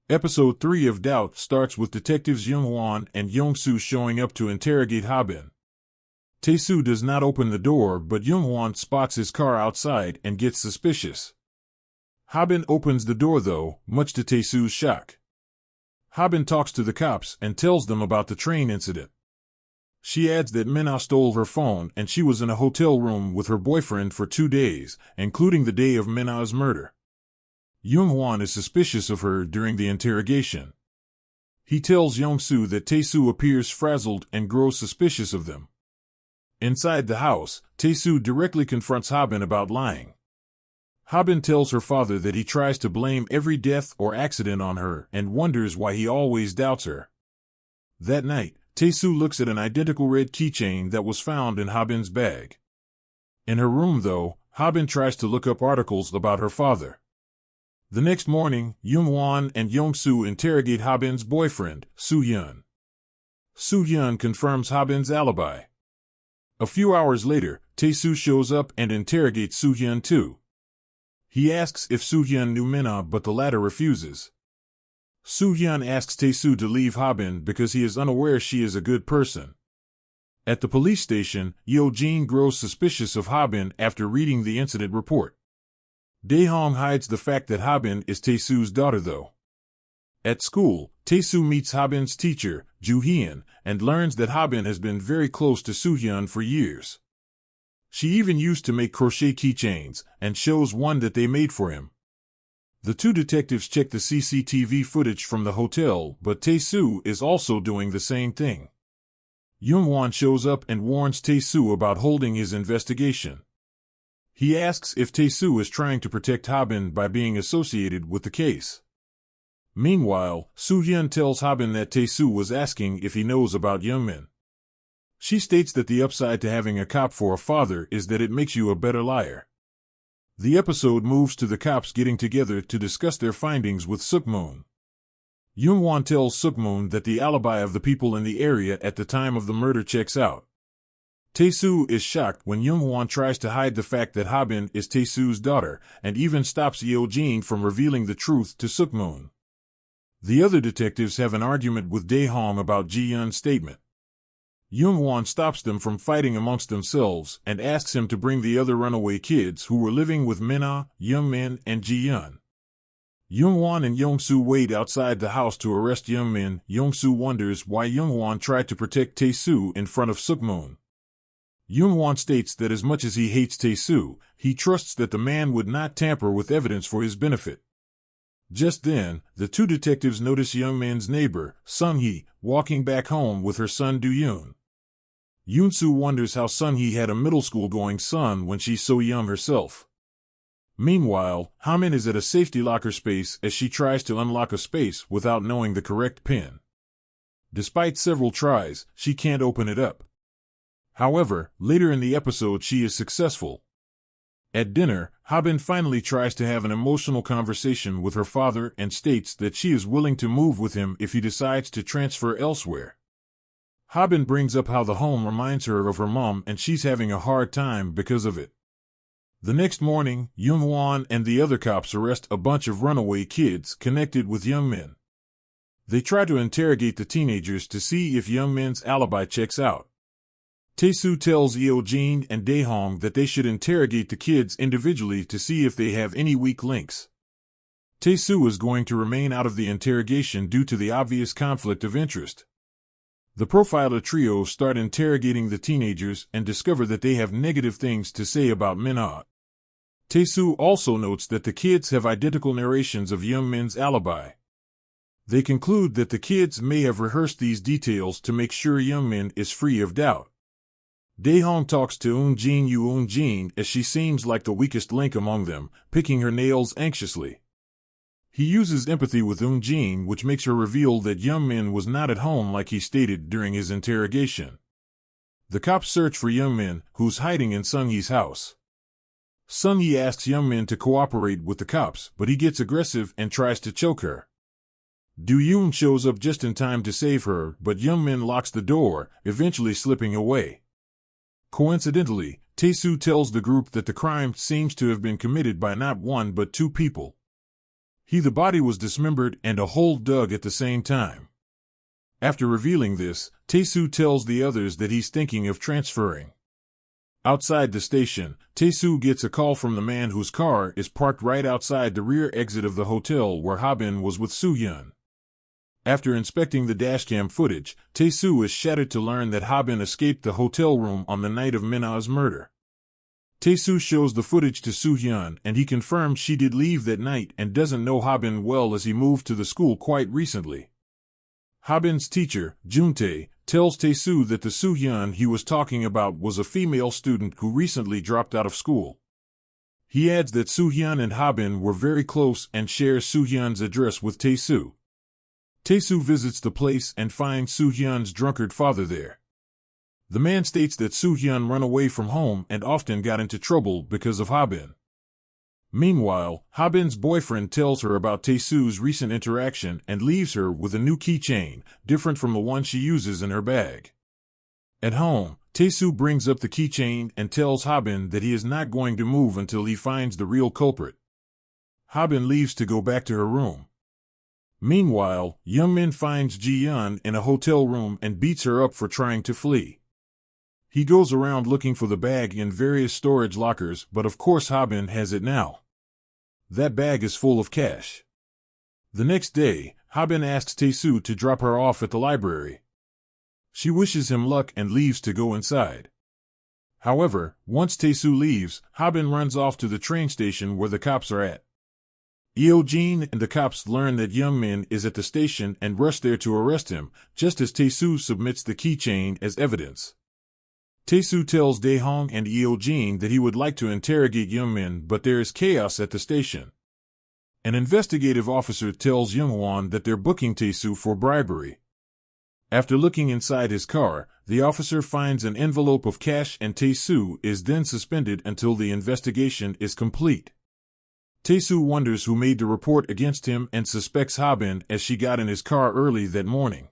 Episode 3 of Doubt starts with detectives Young-won and Young-soo showing up to interrogate Ha-bin. Tae-soo does not open the door, but Young-won spots his car outside and gets suspicious. Ha-bin opens the door though, much to Tae-soo's shock. Ha-bin talks to the cops and tells them about the train incident. She adds that Min-ah stole her phone and she was in a hotel room with her boyfriend for 2 days, including the day of Min-ah's murder. Young-won is suspicious of her during the interrogation. He tells Young-soo that Tae-soo appears frazzled and grows suspicious of them. Inside the house, Tae-soo directly confronts Ha-bin about lying. Ha-bin tells her father that he tries to blame every death or accident on her and wonders why he always doubts her. That night, Tae-soo looks at an identical red keychain that was found in Ha-bin's bag. In her room though, Ha-bin tries to look up articles about her father. The next morning, Young-won and Young-soo interrogate Ha-bin's boyfriend, Soo-hyun. Soo-hyun confirms Ha-bin's alibi. A few hours later, Tae-soo shows up and interrogates Soo-hyun too. He asks if Soo-hyun knew Min-ah, but the latter refuses. Soo-hyun asks Tae-soo to leave Ha-bin because he is unaware she is a good person. At the police station, Yo-jin grows suspicious of Ha-bin after reading the incident report. Dae-hong hides the fact that Ha-bin is Tae-soo's daughter though. At school, Tae-soo meets Ha-bin's teacher, Joo-hyun, and learns that Ha-bin has been very close to Soo-hyun for years. She even used to make crochet keychains, and shows one that they made for him. The two detectives check the CCTV footage from the hotel, but Tae-soo is also doing the same thing. Young-won shows up and warns Tae-soo about holding his investigation. He asks if Tae-soo is trying to protect Ha-bin by being associated with the case. Meanwhile, Soo-hyun tells Ha-bin that Tae-soo was asking if he knows about Young-min. She states that the upside to having a cop for a father is that it makes you a better liar. The episode moves to the cops getting together to discuss their findings with Suk-moon. Young-won tells Suk-moon that the alibi of the people in the area at the time of the murder checks out. Tae-soo is shocked when Young-won tries to hide the fact that Ha-bin is Tae-soo's daughter, and even stops Yo-jin from revealing the truth to Suk-moon. The other detectives have an argument with Dae-hong about Ji-yeon's statement. Young-won stops them from fighting amongst themselves and asks him to bring the other runaway kids who were living with Min-ah, Young-min, and Ji-yeon. Young-won and Young-soo wait outside the house to arrest Young-min. Young-soo wonders why Young-won tried to protect Tae-soo in front of Suk-moon. Young-won states that as much as he hates Tae-soo, he trusts that the man would not tamper with evidence for his benefit. Just then, the two detectives notice Young-min's neighbor, Sung-hee, walking back home with her son Do-yoon. Yoon-soo wonders how Sung-hee had a middle school-going son when she's so young herself. Meanwhile, Ha-min is at a safety locker space as she tries to unlock a space without knowing the correct pin. Despite several tries, she can't open it up. However, later in the episode she is successful. At dinner, Ha-bin finally tries to have an emotional conversation with her father and states that she is willing to move with him if he decides to transfer elsewhere. Ha-bin brings up how the home reminds her of her mom and she's having a hard time because of it. The next morning, Young-won and the other cops arrest a bunch of runaway kids connected with Young-min. They try to interrogate the teenagers to see if Young-min's alibi checks out. Tae-soo tells Yo-jin and Dae-hong that they should interrogate the kids individually to see if they have any weak links. Tae-soo is going to remain out of the interrogation due to the obvious conflict of interest. The profiler trio start interrogating the teenagers and discover that they have negative things to say about Min-ah. Tae-soo also notes that the kids have identical narrations of Young-min's alibi. They conclude that the kids may have rehearsed these details to make sure Young-min is free of doubt. Dae-hong talks to Eun-jin as she seems like the weakest link among them, picking her nails anxiously. He uses empathy with Eun-jin, which makes her reveal that Young-min was not at home like he stated during his interrogation. The cops search for Young-min, who's hiding in Sung-hee's house. Sung-hee asks Young-min to cooperate with the cops, but he gets aggressive and tries to choke her. Do-yoon shows up just in time to save her, but Young-min locks the door, eventually slipping away. Coincidentally, Tae-soo tells the group that the crime seems to have been committed by not one but two people. The body was dismembered and a hole dug at the same time. After revealing this, Tae-soo tells the others that he's thinking of transferring. Outside the station, Tae-soo gets a call from the man whose car is parked right outside the rear exit of the hotel where Ha-bin was with Soo-hyun. After inspecting the dashcam footage, Tae-soo is shattered to learn that Ha-bin escaped the hotel room on the night of Min-a's murder. Tae-soo shows the footage to Soo-hyun and he confirms she did leave that night and doesn't know Ha-bin well as he moved to the school quite recently. Ha-bin's teacher, Jun-tae, tells Tae-soo that the Soo-hyun he was talking about was a female student who recently dropped out of school. He adds that Soo-hyun and Ha-bin were very close and shares Soo-hyun's address with Tae-soo. Tae-soo visits the place and finds Soo-hyun's drunkard father there. The man states that Soo-hyun ran away from home and often got into trouble because of Ha-bin. Meanwhile, Ha-bin's boyfriend tells her about Tae-soo's recent interaction and leaves her with a new keychain, different from the one she uses in her bag. At home, Tae-soo brings up the keychain and tells Ha-bin that he is not going to move until he finds the real culprit. Ha-bin leaves to go back to her room. Meanwhile, Young-min finds Ji-yeon in a hotel room and beats her up for trying to flee. He goes around looking for the bag in various storage lockers, but of course Ha-bin has it now. That bag is full of cash. The next day, Ha-bin asks Tae-soo to drop her off at the library. She wishes him luck and leaves to go inside. However, once Tae-soo leaves, Ha-bin runs off to the train station where the cops are at. Eo-jin and the cops learn that Young-min is at the station and rush there to arrest him, just as Tae-soo submits the keychain as evidence. Tae-soo tells Dae-hong and Eo-jin that he would like to interrogate Young-min, but there is chaos at the station. An investigative officer tells Young-won that they're booking Tae-soo for bribery. After looking inside his car, the officer finds an envelope of cash and Tae-soo is then suspended until the investigation is complete. Tae-soo wonders who made the report against him and suspects Ha-bin as she got in his car early that morning.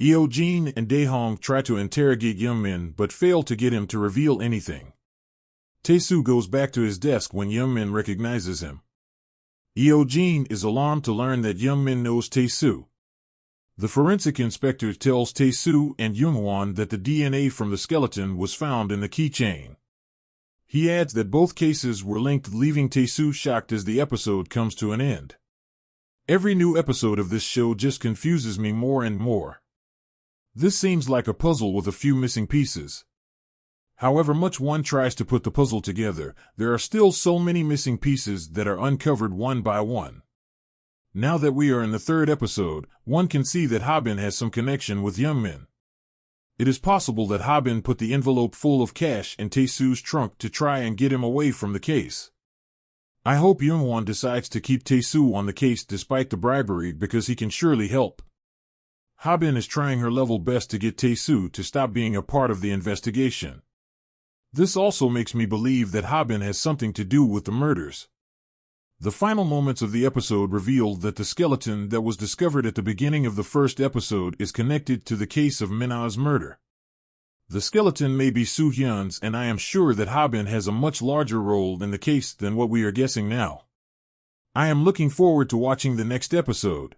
Eo-jin and Dae-hong try to interrogate Young-min but fail to get him to reveal anything. Tae-soo goes back to his desk when Young-min recognizes him. Eo-jin is alarmed to learn that Young-min knows Tae-soo. The forensic inspector tells Tae-soo and Young-won that the DNA from the skeleton was found in the keychain. He adds that both cases were linked, leaving Tae-soo shocked as the episode comes to an end. Every new episode of this show just confuses me more and more. This seems like a puzzle with a few missing pieces. However much one tries to put the puzzle together, there are still so many missing pieces that are uncovered one by one. Now that we are in the third episode, one can see that Ha-bin has some connection with Young-min. It is possible that Ha-bin put the envelope full of cash in Tae-soo's trunk to try and get him away from the case. I hope Young-won decides to keep Tae-soo on the case despite the bribery because he can surely help. Ha-bin is trying her level best to get Tae-soo to stop being a part of the investigation. This also makes me believe that Ha-bin has something to do with the murders. The final moments of the episode revealed that the skeleton that was discovered at the beginning of the first episode is connected to the case of Min-a's murder. The skeleton may be Soo-hyun's, and I am sure that Ha-bin has a much larger role in the case than what we are guessing now. I am looking forward to watching the next episode.